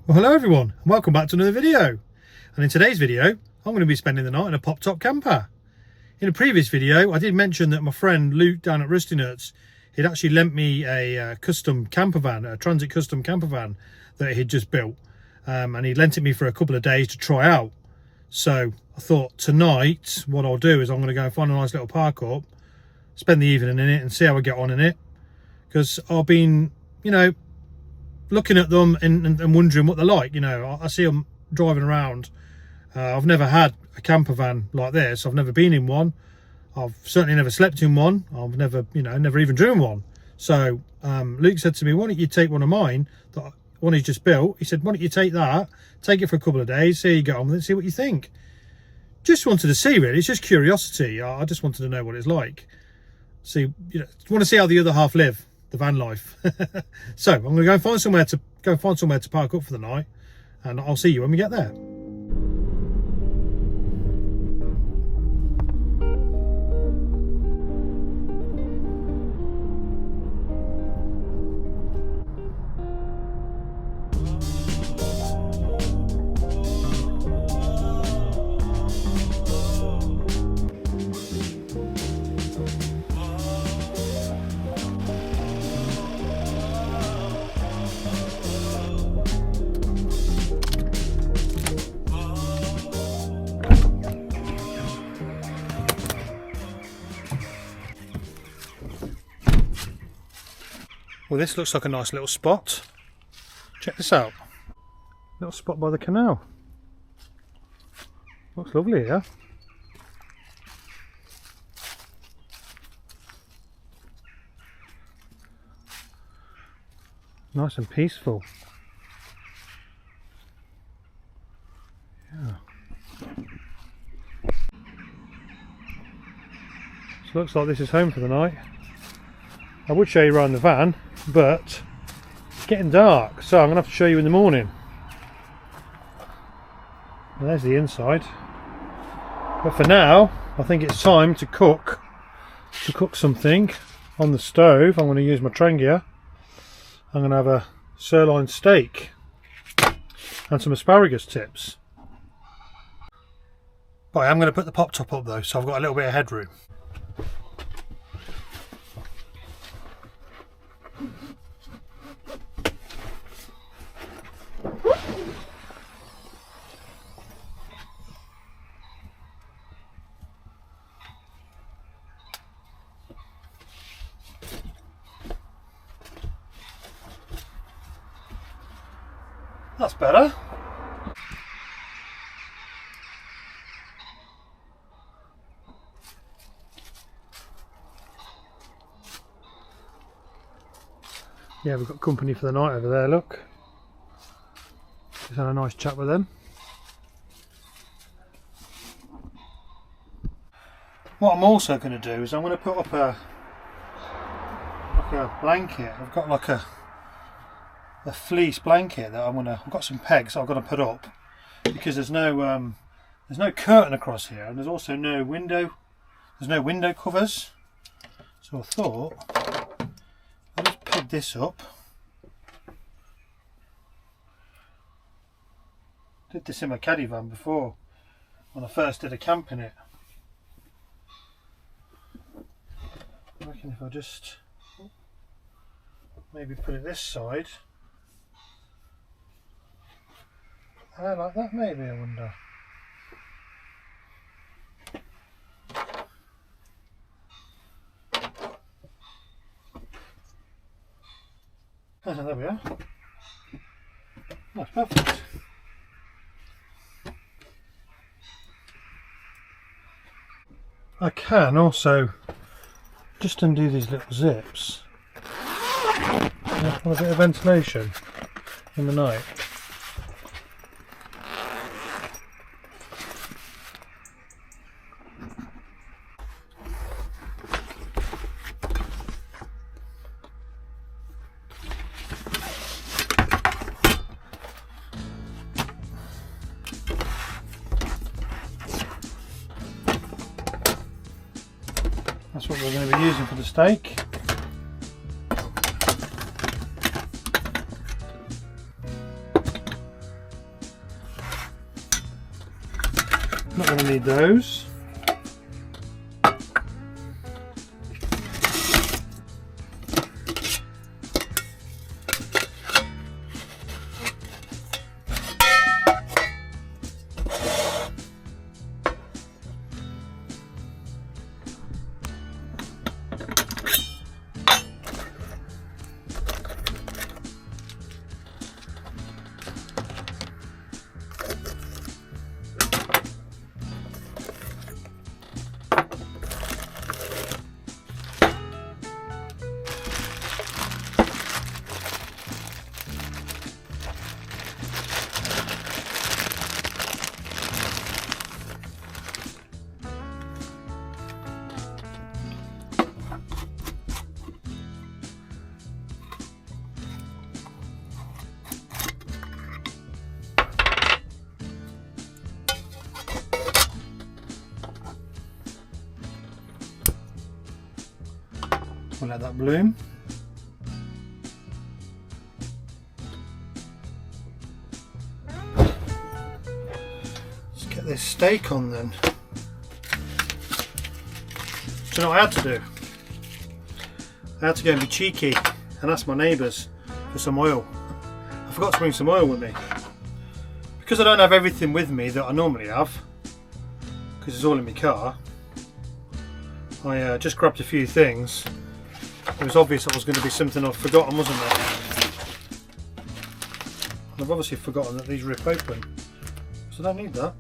Well, hello everyone, and welcome back to another video. And in today's video, I'm going to be spending the night in a pop-top camper. In a previous video, I did mention that my friend Luke down at Rusty Nuts, he'd actually lent me a custom camper van, a transit custom camper van that he'd just built. And he lent it me for a couple of days to try out. So I thought tonight, what I'll do is I'm going to go and find a nice little park up, spend the evening in it and see how I get on in it. Because I've been, looking at them and wondering what they're like. I see them driving around. I've never had a camper van like this. I've never been in one. I've certainly never slept in one. I've never even driven one. So Luke said to me, why don't you take one of mine, that one he's just built. He said, why don't you take that, take it for a couple of days, see how you get on with it, see what you think. Just wanted to see, really. It's just curiosity. I just wanted to know what it's like. See, want to see how the other half live the van life. So I'm going to go and find somewhere to park up for the night, and I'll see you when we get there. Well, this looks like a nice little spot. Check this out. Little spot by the canal. Looks lovely here. Nice and peaceful. Yeah. So looks like this is home for the night. I would show you around the van, but it's getting dark, so I'm going to have to show you in the morning. And there's the inside. But for now, I think it's time to cook something on the stove. I'm going to use my Trengia. I'm going to have a sirloin steak and some asparagus tips. But I am going to put the pop top up though, so I've got a little bit of headroom. That's better. Yeah, we've got company for the night over there, look. Just had a nice chat with them. What I'm also going to do is I'm going to put up a blanket. I've got like a fleece blanket that I've got some pegs I've got to put up, because there's no curtain across here, and there's also no window. There's no window covers. So I thought I'll just peg this up. Did this in my caddy van before when I first did a camp in it. I reckon if I just maybe put it this side. Like that maybe, I wonder. There we are. That's perfect. I can also just undo these little zips for a bit of ventilation in the night. That's what we're going to be using for the steak. Not going to need those. We'll let that bloom. Let's get this steak on then. Do you know what I had to do? I had to go and be cheeky and ask my neighbours for some oil. I forgot to bring some oil with me. Because I don't have everything with me that I normally have, because it's all in my car, I just grabbed a few things. It was obvious that was going to be something I'd forgotten, wasn't it? And I've obviously forgotten that these rip open, so I don't need that.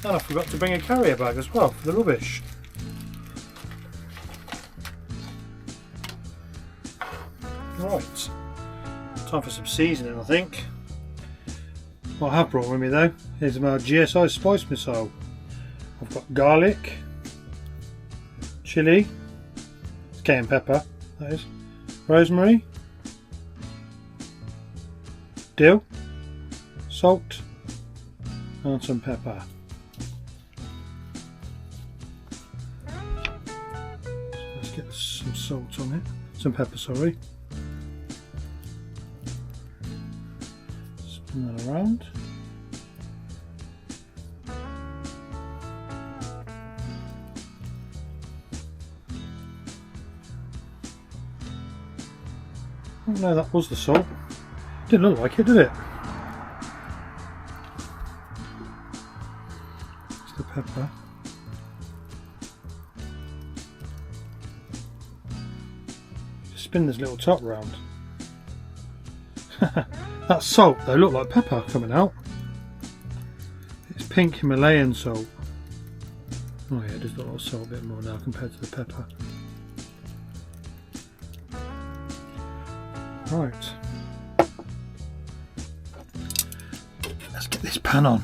And I forgot to bring a carrier bag as well for the rubbish. Right, time for some seasoning, I think. What I have brought with me though is my GSI spice missile. I've got garlic, chilli, cayenne pepper, that is, rosemary, dill, salt, and some pepper. So let's get some salt on it, some pepper, sorry. Spin that around. Oh no, that was the salt. Didn't look like it, did it? It's the pepper. Just spin this little top round. That salt though looked like pepper coming out. It's pink Himalayan salt. Oh yeah, it does look like salt a bit more now compared to the pepper. Right. Let's get this pan on.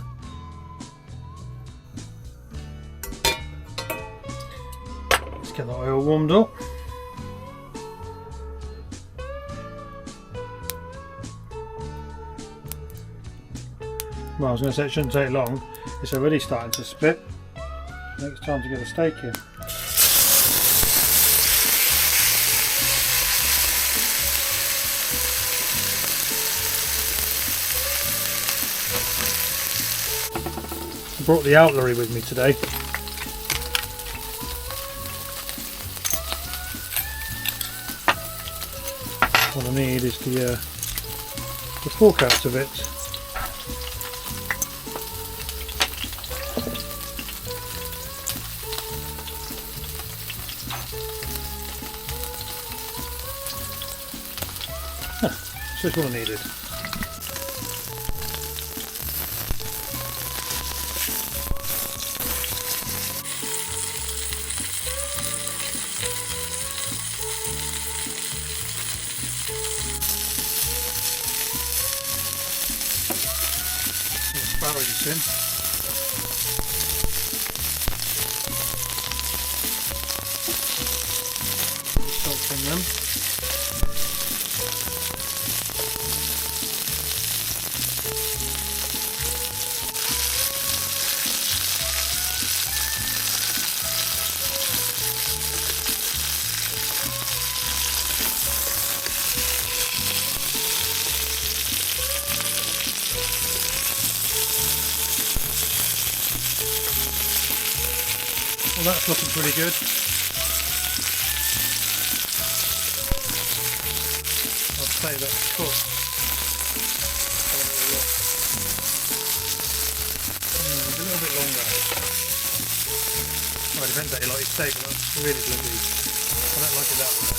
Let's get the oil warmed up. Well, I was going to say it shouldn't take long. It's already starting to spit. I think it's time to get the steak in. I brought the outlery with me today. What I need is the fork out of it. So that's what I needed. Asparagus in. Salt in them. Well, that's looking pretty good. I'd say that's cooked. Have a little look. A little bit longer. Well, it depends how you like your steak, but that's really bloody. I don't like it that much.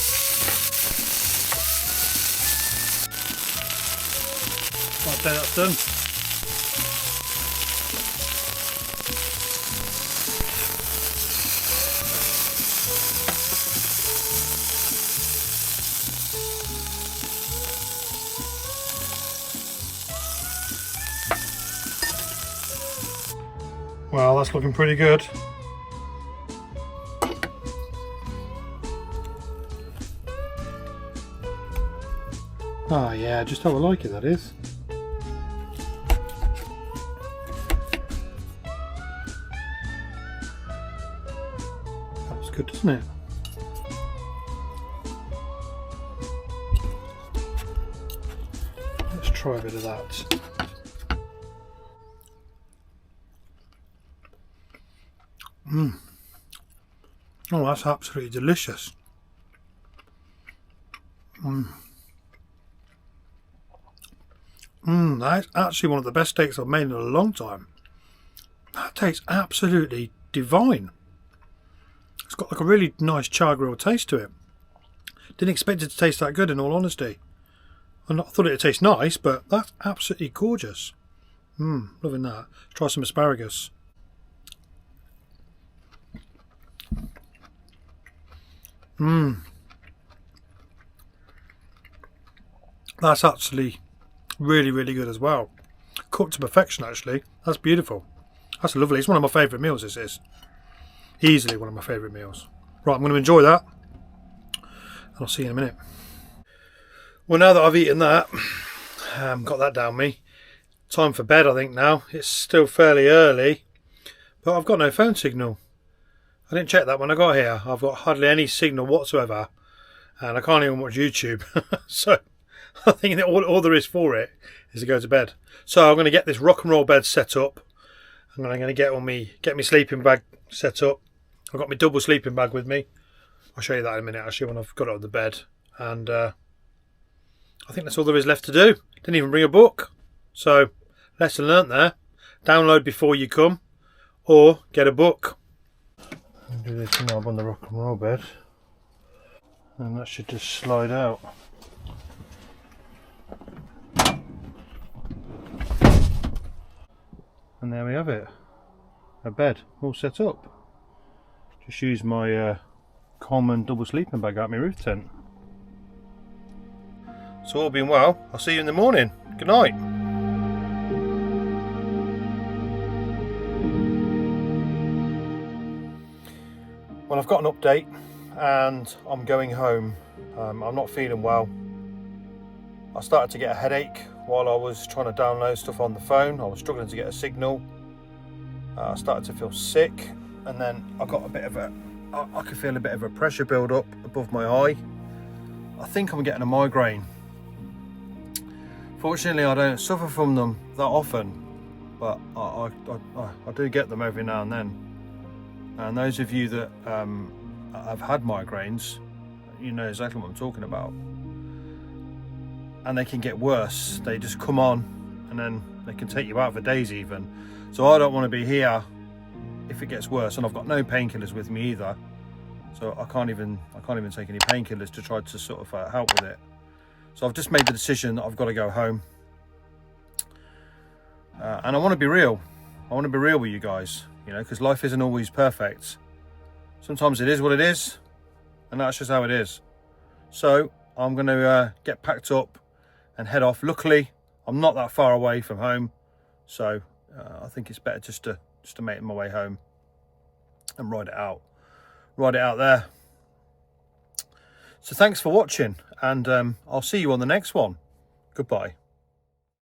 I'd say that's done. Well, that's looking pretty good. Oh yeah, just how I like it, that is. That was good, doesn't it? Let's try a bit of that. Oh, that's absolutely delicious. That's actually one of the best steaks I've made in a long time. That tastes absolutely divine. It's got like a really nice char grill taste to it. Didn't expect it to taste that good, in all honesty. I thought it'd taste nice, but that's absolutely gorgeous. Loving that. Try some asparagus. That's actually really, really good as well. Cooked to perfection, actually. That's beautiful. That's lovely. It's one of my favourite meals, this is. Easily one of my favourite meals. Right, I'm going to enjoy that. And I'll see you in a minute. Well, now that I've eaten that, got that down me. Time for bed, I think, now. It's still fairly early, but I've got no phone signal. I didn't check that when I got here. I've got hardly any signal whatsoever, and I can't even watch YouTube. So I think that all there is for it is to go to bed. So I'm going to get this rock and roll bed set up, and I'm going to get my sleeping bag set up. I've got my double sleeping bag with me. I'll show you that in a minute, actually, when I've got it on the bed. And I think that's all there is left to do. Didn't even bring a book. So lesson learnt there. Download before you come, or get a book. I'll do this knob on the rock and roll bed, and that should just slide out. And there we have it, a bed all set up. Just use my common double sleeping bag out my roof tent. So all being well, I'll see you in the morning. Good night. Well, I've got an update and I'm going home. I'm not feeling well. I started to get a headache while I was trying to download stuff on the phone. I was struggling to get a signal. I started to feel sick, and then I got I could feel a bit of a pressure build up above my eye. I think I'm getting a migraine. Fortunately, I don't suffer from them that often, but I do get them every now and then. And those of you that have had migraines, you know exactly what I'm talking about. And they can get worse. They just come on and then they can take you out for days even. So I don't want to be here if it gets worse, and I've got no painkillers with me either. So I can't even take any painkillers to try to sort of help with it. So I've just made the decision that I've got to go home. And I want to be real. I want to be real with you guys, you know, because life isn't always perfect. Sometimes it is what it is, and that's just how it is. So I'm going to get packed up and head off. Luckily, I'm not that far away from home, so I think it's better just to make my way home and ride it out there. So thanks for watching, and I'll see you on the next one. Goodbye.